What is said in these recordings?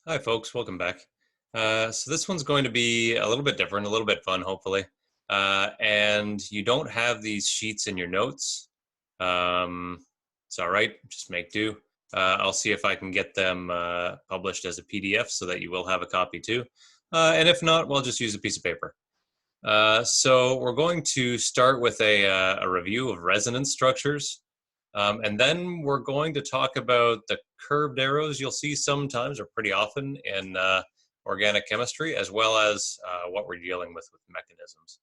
Hi, folks. Welcome back. So this one's going to be a little bit different, a little bit fun, hopefully. And you don't have these sheets in your notes. Um, it's all right. Just make do. I'll see if I can get them published as a PDF so that you will have a copy too. And if not, we'll just use a piece of paper. So we're going to start with a review of resonance structures. And then we're going to talk about the curved arrows you'll see sometimes or pretty often in organic chemistry, as well as what we're dealing with mechanisms.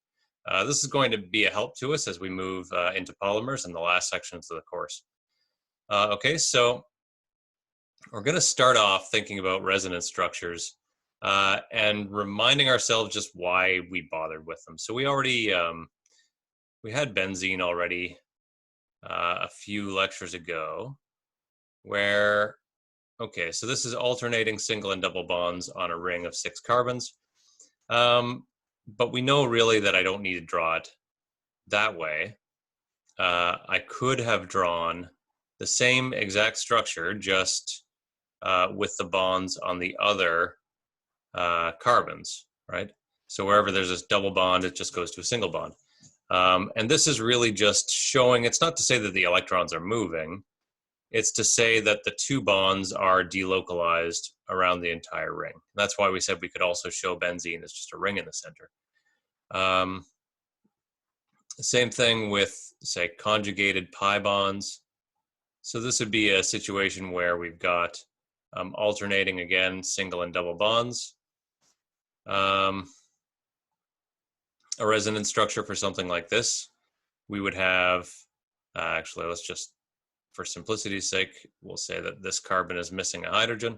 This is going to be a help to us as we move into polymers in the last sections of the course. Okay, so we're going to start off thinking about resonance structures and reminding ourselves just why we bothered with them. So we already, we had benzene already a few lectures ago where, okay, so this is alternating single and double bonds on a ring of 6 carbons. But we know really that I don't need to draw it that way. I could have drawn the same exact structure just with the bonds on the other carbons, right? So wherever there's this double bond, it just goes to a single bond. And this is really just showing, it's not to say that the electrons are moving, it's to say that the 2 bonds are delocalized around the entire ring. That's why we said we could also show benzene as just a ring in the center. Same thing with, say, conjugated pi bonds. So this would be a situation where we've got alternating, again, single and double bonds. A resonance structure for something like this, we would have, actually, let's just, for simplicity's sake, we'll say that this carbon is missing a hydrogen.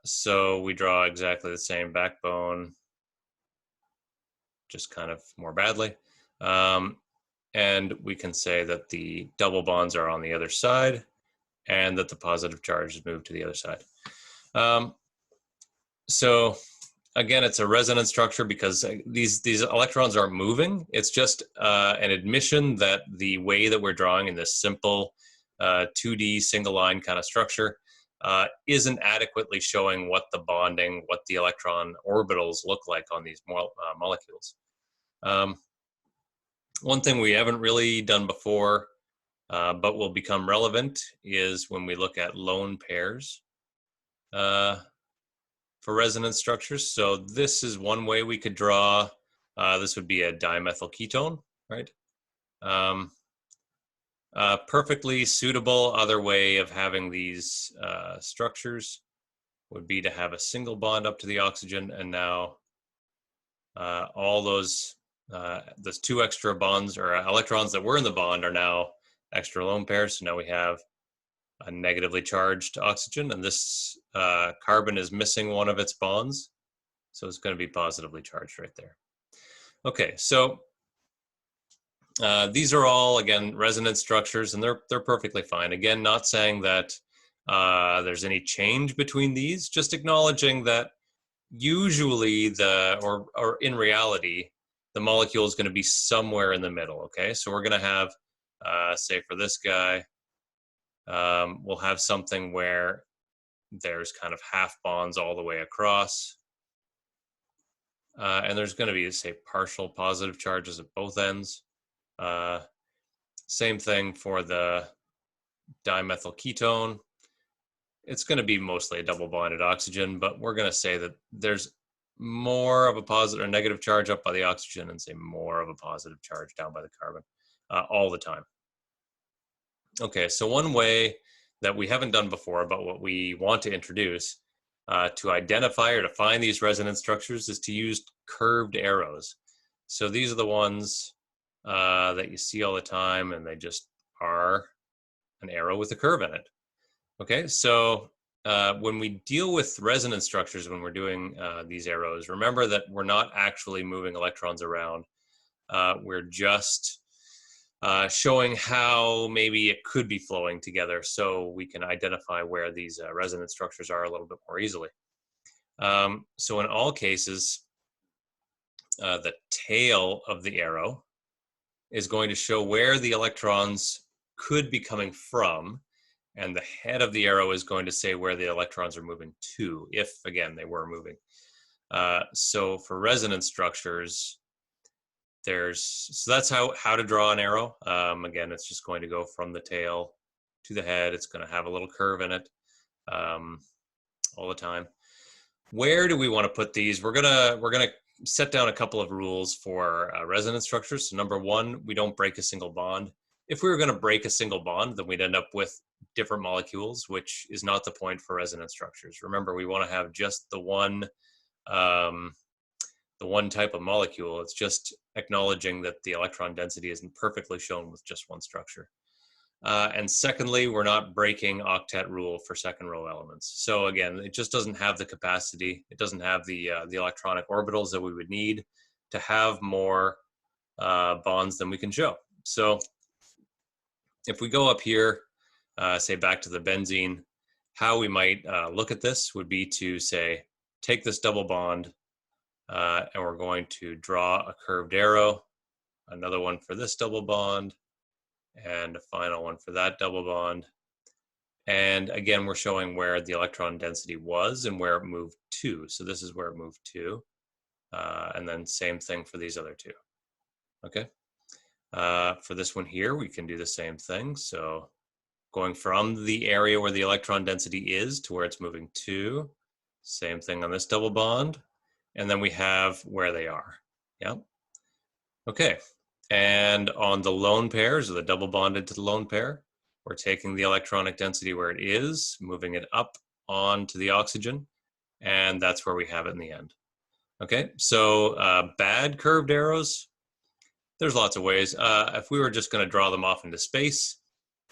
So we draw exactly the same backbone, just kind of more badly. And we can say that the double bonds are on the other side and that the positive charge is moved to the other side. So again, it's a resonance structure because these electrons aren't moving. It's just an admission that the way that we're drawing in this simple 2D single line kind of structure isn't adequately showing what the bonding, what the electron orbitals look like on these molecules. One thing we haven't really done before, but will become relevant, is when we look at lone pairs for resonance structures. So this is one way we could draw. This would be a dimethyl ketone, right? Perfectly suitable other way of having these structures would be to have a single bond up to the oxygen, and now all those 2 extra bonds or electrons that were in the bond are now extra lone pairs. So now we have a negatively charged oxygen, and this carbon is missing one of its bonds, so it's going to be positively charged right there. Okay, so these are all, again, resonance structures, and they're perfectly fine. Again, not saying that there's any change between these, just acknowledging that usually or in reality, the molecule is going to be somewhere in the middle. Okay, so we're going to have, say for this guy, we'll have something where there's kind of half bonds all the way across. And there's going to be, say, partial positive charges at both ends. Same thing for the dimethyl ketone. It's going to be mostly a double bonded oxygen, but we're going to say that there's more of a positive or negative charge up by the oxygen and say more of a positive charge down by the carbon all the time. Okay, so one way that we haven't done before, but what we want to introduce to identify or to find these resonance structures is to use curved arrows. So these are the ones that you see all the time, and they just are an arrow with a curve in it. Okay, so when we deal with resonance structures, when we're doing these arrows, remember that we're not actually moving electrons around. We're just showing how maybe it could be flowing together so we can identify where these resonance structures are a little bit more easily. So in all cases, the tail of the arrow is going to show where the electrons could be coming from. and the head of the arrow is going to say where the electrons are moving to, if, again, they were moving. So for resonance structures, so that's how to draw an arrow. Again, it's just going to go from the tail to the head. It's going to have a little curve in it all the time. Where do we want to put these? We're gonna set down a couple of rules for resonance structures. So number one, we don't break a single bond. If we were going to break a single bond, then we'd end up with different molecules, which is not the point for resonance structures. Remember, we want to have just the one type of molecule. It's just acknowledging that the electron density isn't perfectly shown with just one structure. And secondly, we're not breaking octet rule for second row elements. So again, it just doesn't have the capacity. It doesn't have the electronic orbitals that we would need to have more bonds than we can show. So if we go up here, say back to the benzene, how we might look at this would be to say, take this double bond, and we're going to draw a curved arrow, another one for this double bond, and a final one for that double bond. And again, we're showing where the electron density was and where it moved to. So this is where it moved to. And then same thing for these other two. Okay. For this one here, we can do the same thing. So going from the area where the electron density is to where it's moving to. Same thing on this double bond. And then we have where they are. Yeah. Okay. And on the lone pairs, or the double bonded to the lone pair, we're taking the electronic density where it is, moving it up onto the oxygen, and that's where we have it in the end. Okay, so bad curved arrows, there's lots of ways. If we were just going to draw them off into space,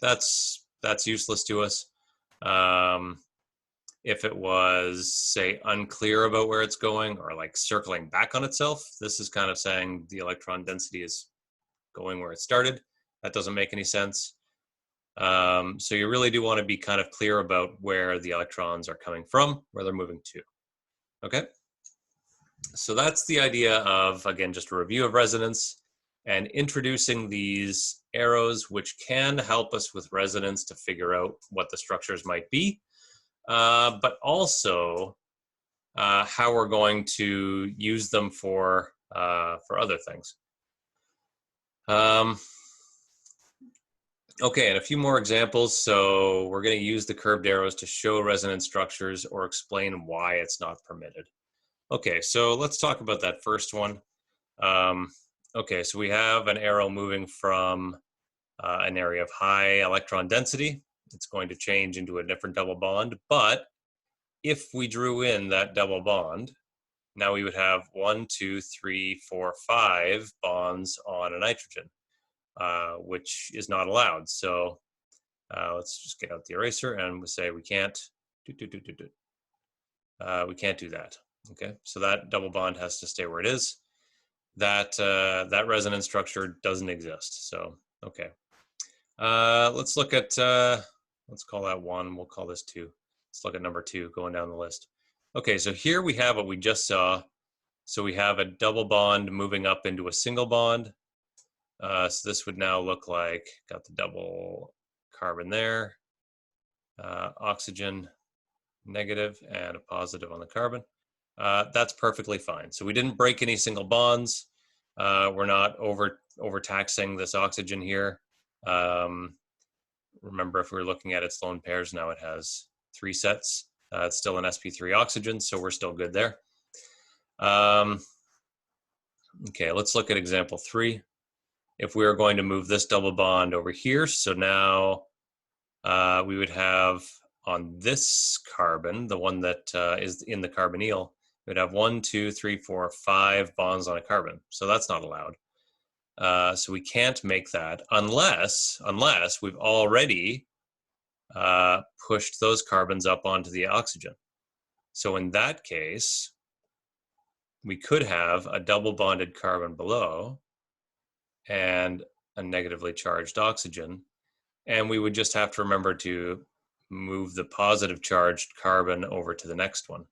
that's useless to us. If it was, say, unclear about where it's going, or like circling back on itself, this is kind of saying the electron density is going where it started. That doesn't make any sense. So you really do want to be kind of clear about where the electrons are coming from, where they're moving to. Okay, so that's the idea of, again, just a review of resonance and introducing these arrows, which can help us with resonance to figure out what the structures might be, but also how we're going to use them for other things. Okay, and a few more examples. So we're going to use the curved arrows to show resonance structures or explain why it's not permitted. Okay, so let's talk about that first one. Okay, so we have an arrow moving from an area of high electron density. It's going to change into a different double bond, but if we drew in that double bond, now we would have 1, 2, 3, 4, 5 bonds on a nitrogen, which is not allowed. So let's just get out the eraser and we'll say we can't we can't do that. Okay, so that double bond has to stay where it is. That resonance structure doesn't exist. So okay, let's look at let's call that 1. We'll call this 2. Let's look at number 2 going down the list. Okay, so here we have what we just saw. So we have a double bond moving up into a single bond. So this would now look like, got the double carbon there, oxygen negative and a positive on the carbon. That's perfectly fine. So we didn't break any single bonds. We're not overtaxing this oxygen here. Remember, if we were looking at its lone pairs, now it has 3 sets. It's still an sp3 oxygen, so we're still good there. Okay, let's look at example 3. If we were going to move this double bond over here, so now we would have on this carbon, the one that is in the carbonyl, we'd have 1, 2, 3, 4, 5 bonds on a carbon. So that's not allowed. So we can't make that unless we've already pushed those carbons up onto the oxygen. So in that case, we could have a double bonded carbon below and a negatively charged oxygen. And we would just have to remember to move the positive charged carbon over to the next one,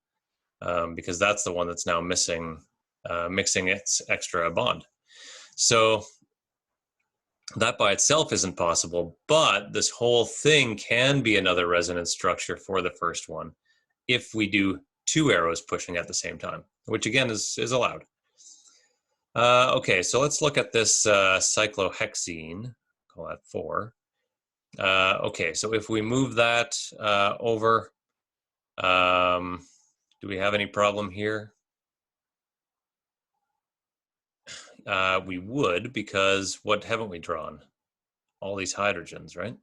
because that's the one that's now missing, mixing its extra bond. So That by itself isn't possible, but this whole thing can be another resonance structure for the first one if we do two arrows pushing at the same time, which again is allowed. Okay, so let's look at this cyclohexene, call that 4. Okay, so if we move that over, do we have any problem here? We would, because what haven't we drawn? All these hydrogens, right?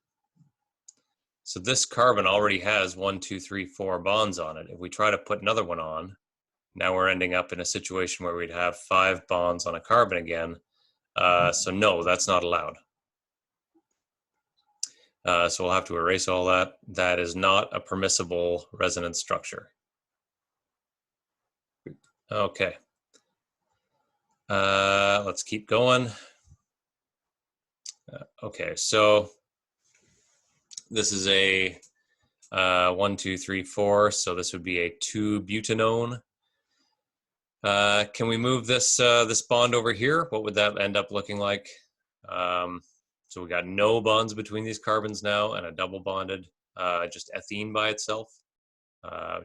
So this carbon already has 1, 2, 3, 4 bonds on it. If we try to put another one on, now we're ending up in a situation where we'd have 5 bonds on a carbon again. So no, that's not allowed. So we'll have to erase all that. That is not a permissible resonance structure. Okay. Let's keep going. Okay, so this is a 1, 2, 3, 4. So this would be a 2-butanone. Can we move this this bond over here? What would that end up looking like? So we got no bonds between these carbons now, and a double bonded, just ethene by itself,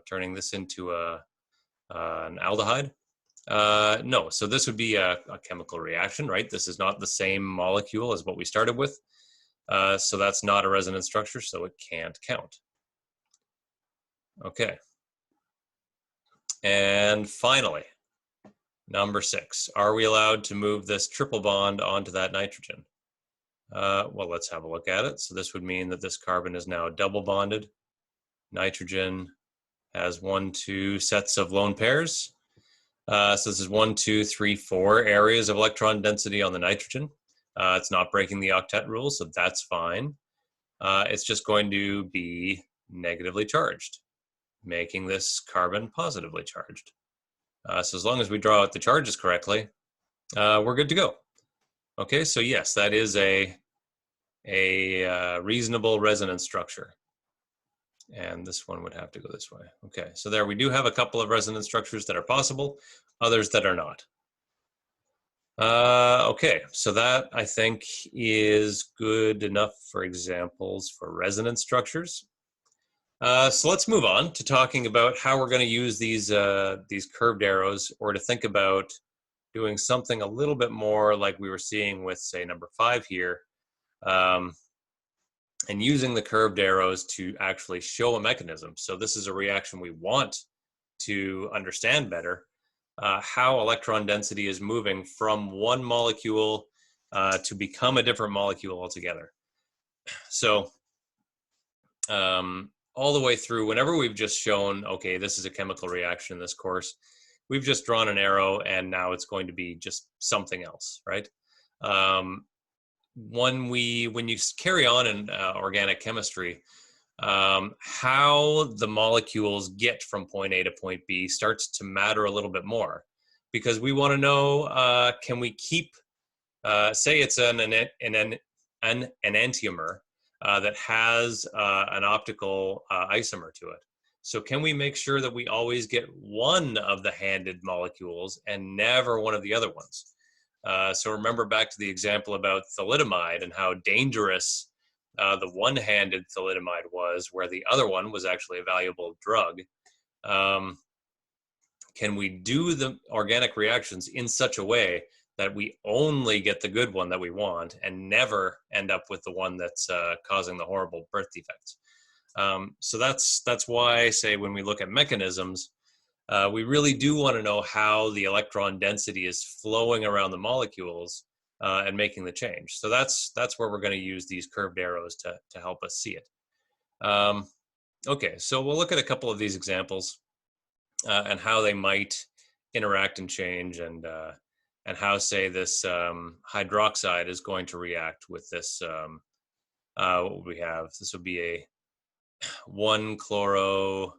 turning this into an aldehyde. No, so this would be a chemical reaction, right? This is not the same molecule as what we started with. So that's not a resonance structure, so it can't count. Okay. And finally, number 6, are we allowed to move this triple bond onto that nitrogen? Well, let's have a look at it. So this would mean that this carbon is now double bonded. Nitrogen has 1, 2 sets of lone pairs. So this is 1, 2, 3, 4 areas of electron density on the nitrogen. It's not breaking the octet rule, so that's fine. It's just going to be negatively charged, making this carbon positively charged. So as long as we draw out the charges correctly, we're good to go. Okay, so yes, that is a reasonable resonance structure. And this one would have to go this way. Okay, so there we do have a couple of resonance structures that are possible, others that are not. Okay, so that I think is good enough for examples for resonance structures. So let's move on to talking about how we're going to use these curved arrows, or to think about doing something a little bit more like we were seeing with, say, number 5 here, and using the curved arrows to actually show a mechanism. So this is a reaction we want to understand better, how electron density is moving from one molecule to become a different molecule altogether. So all the way through, whenever we've just shown, okay, this is a chemical reaction in this course, we've just drawn an arrow and now it's going to be just something else, right? When you carry on in organic chemistry, how the molecules get from point A to point B starts to matter a little bit more, because we want to know, can we keep, say it's an enantiomer that has an optical isomer to it. So can we make sure that we always get one of the handed molecules and never one of the other ones? So remember back to the example about thalidomide and how dangerous the one-handed thalidomide was, where the other one was actually a valuable drug. Can we do the organic reactions in such a way that we only get the good one that we want and never end up with the one that's causing the horrible birth defects? So that's why I say when we look at mechanisms, we really do want to know how the electron density is flowing around the molecules and making the change. So that's where we're going to use these curved arrows to help us see it. Okay, so we'll look at a couple of these examples and how they might interact and change, and how, say, this hydroxide is going to react with this. What would we have? This would be a 1-chloro,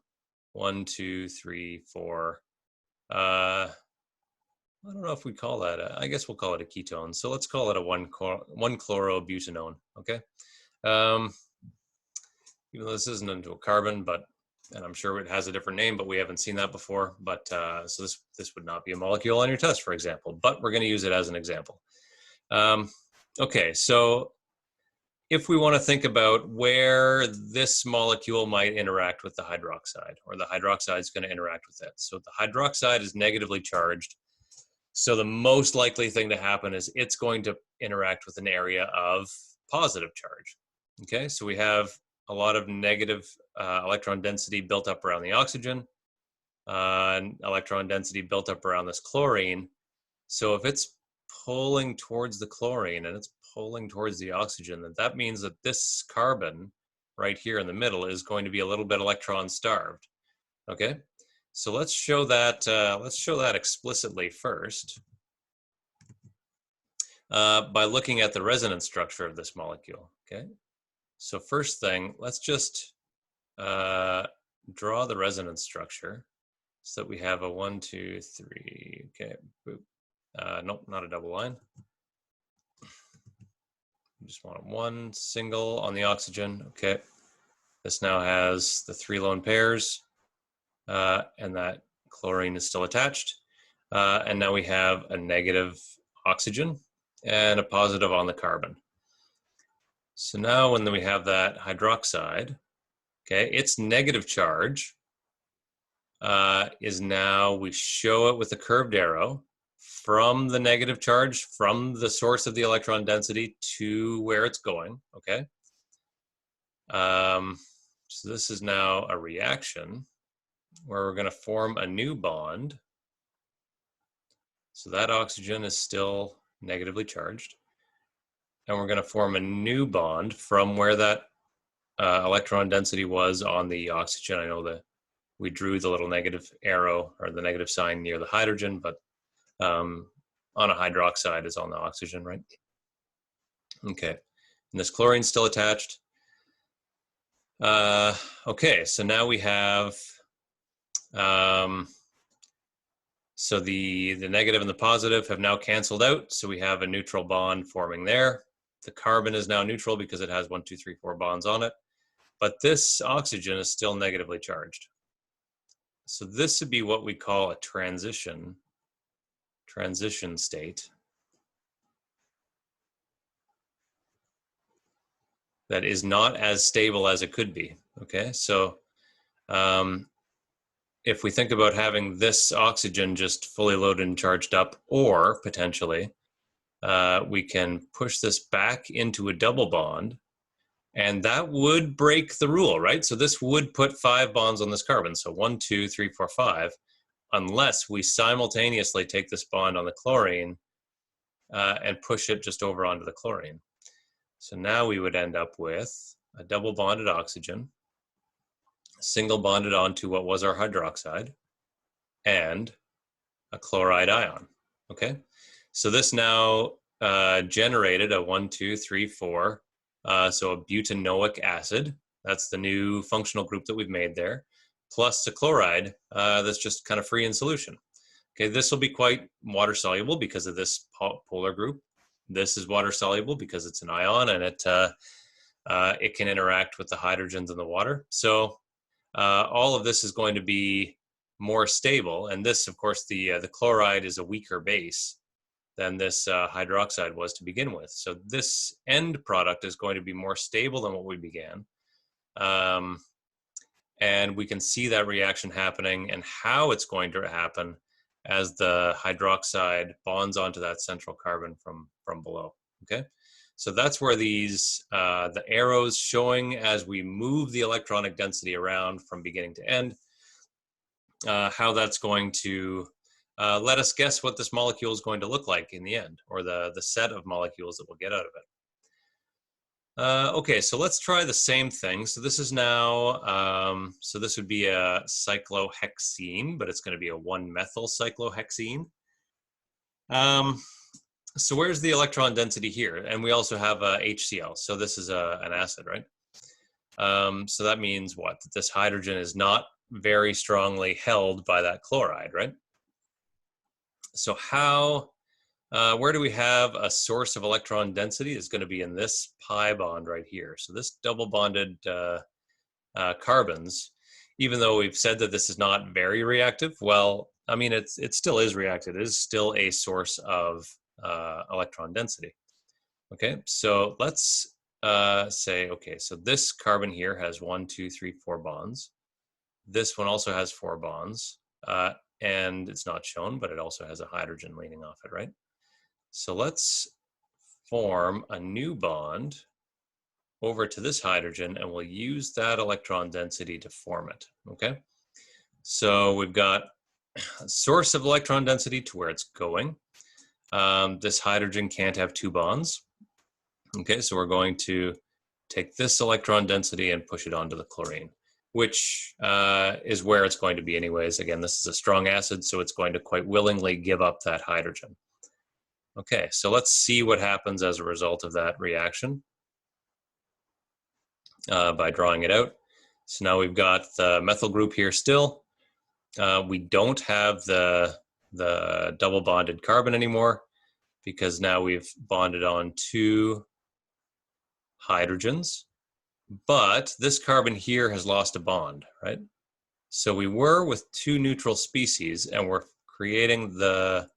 1, 2, 3, 4. I don't know if we call that. I guess we'll call it a ketone. So let's call it a 1-chlorobutanone. Okay. Even though this isn't into a carbon, and I'm sure it has a different name, but we haven't seen that before. But so this would not be a molecule on your test, for example. But we're going to use it as an example. Okay, so if we want to think about where this molecule might interact with the hydroxide, or the hydroxide is going to interact with it. So the hydroxide is negatively charged. So the most likely thing to happen is it's going to interact with an area of positive charge. Okay, so we have a lot of negative electron density built up around the oxygen, and electron density built up around this chlorine. So if it's pulling towards the chlorine and it's pulling towards the oxygen, that means that this carbon right here in the middle is going to be a little bit electron starved. Okay, so let's show that explicitly first by looking at the resonance structure of this molecule. Okay, so first thing, let's just draw the resonance structure so that we have a 1, 2, 3. Okay, boop. Nope, not a double line. We just want one single on the oxygen. Okay, this now has the 3 lone pairs, and that chlorine is still attached. And now we have a negative oxygen and a positive on the carbon. So now when we have that hydroxide, okay, its negative charge is now, we show it with a curved arrow from the negative charge, from the source of the electron density to where it's going, okay? So this is now a reaction where we're going to form a new bond. So that oxygen is still negatively charged. And we're going to form a new bond from where that electron density was on the oxygen. I know that we drew the little negative arrow or the negative sign near the hydrogen, but on a hydroxide is on the oxygen, right? Okay, and this chlorine's still attached. Okay, so now we have, so the negative and the positive have now canceled out, so we have a neutral bond forming there. The carbon is now neutral because it has 1, 2, 3, 4 bonds on it, but this oxygen is still negatively charged. So this would be what we call a transition state that is not as stable as it could be. Okay, so if we think about having this oxygen just fully loaded and charged up, or potentially we can push this back into a double bond, and that would break the rule, right? So this would put 5 bonds on this carbon. So 1, 2, 3, 4, 5, unless we simultaneously take this bond on the chlorine and push it just over onto the chlorine. So now we would end up with a double bonded oxygen, single bonded onto what was our hydroxide, and a chloride ion. Okay, so this now generated a 1, 2, 3, 4. So a butanoic acid. That's the new functional group that we've made there, plus the chloride that's just kind of free in solution. Okay, this will be quite water soluble because of this polar group. This is water soluble because it's an ion, and it can interact with the hydrogens in the water. So all of this is going to be more stable. And this, of course, the chloride is a weaker base than this hydroxide was to begin with. So this end product is going to be more stable than what we began. And we can see that reaction happening and how it's going to happen as the hydroxide bonds onto that central carbon from below, okay? So that's where these, the arrows showing as we move the electronic density around from beginning to end, how that's going to let us guess what this molecule is going to look like in the end, or the set of molecules that we'll get out of it. Okay, so let's try the same thing. So this is now, so this would be a cyclohexene, but it's going to be a 1-methyl cyclohexene. So where's the electron density here? And we also have a HCl, so this is an acid, right? So that means what? That this hydrogen is not very strongly held by that chloride, right? So where do we have a source of electron density? Is going to be in this pi bond right here. So this double bonded carbons, even though we've said that this is not very reactive, well, I mean, it still is reactive. It is still a source of electron density. Okay, so let's say, okay, so this carbon here has 1, 2, 3, 4 bonds. This one also has 4 bonds, and it's not shown, but it also has a hydrogen leaning off it, right? So let's form a new bond over to this hydrogen, and we'll use that electron density to form it, okay? So we've got a source of electron density to where it's going. This hydrogen can't have 2 bonds. Okay, so we're going to take this electron density and push it onto the chlorine, which is where it's going to be anyways. Again, this is a strong acid, so it's going to quite willingly give up that hydrogen. Okay, so let's see what happens as a result of that reaction by drawing it out. So now we've got the methyl group here still. We don't have the double bonded carbon anymore because now we've bonded on 2 hydrogens, but this carbon here has lost a bond, right? So we were with 2 neutral species and we're creating the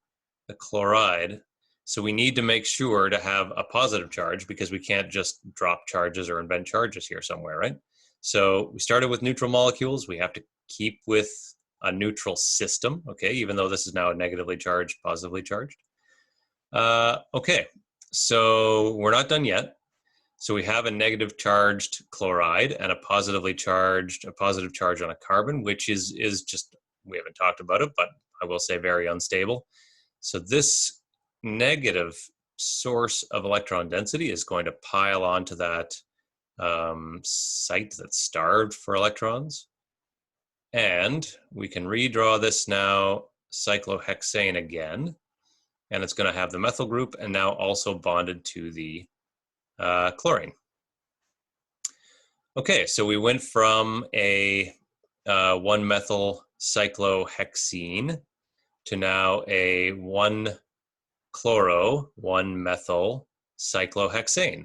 chloride. So we need to make sure to have a positive charge because we can't just drop charges or invent charges here somewhere, right? So we started with neutral molecules. We have to keep with a neutral system, okay, even though this is now negatively charged, positively charged. Okay, so we're not done yet. So we have a negative charged chloride and a positive charge on a carbon, which is just, we haven't talked about it, but I will say very unstable. So this negative source of electron density is going to pile onto that site that's starved for electrons. And we can redraw this now cyclohexane again, and it's going to have the methyl group and now also bonded to the chlorine. Okay, so we went from a 1-methyl cyclohexene to now a 1-chloro 1-methyl cyclohexane.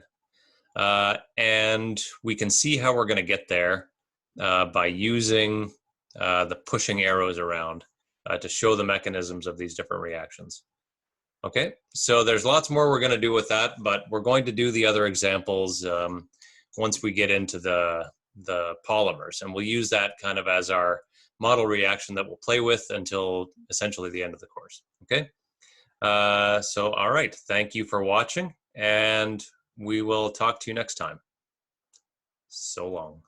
And we can see how we're going to get there by using the pushing arrows around to show the mechanisms of these different reactions. Okay, so there's lots more we're going to do with that, but we're going to do the other examples once we get into the polymers, and we'll use that kind of as our model reaction that we'll play with until essentially the end of the course. Okay, so all right, thank you for watching, and we will talk to you next time. So long.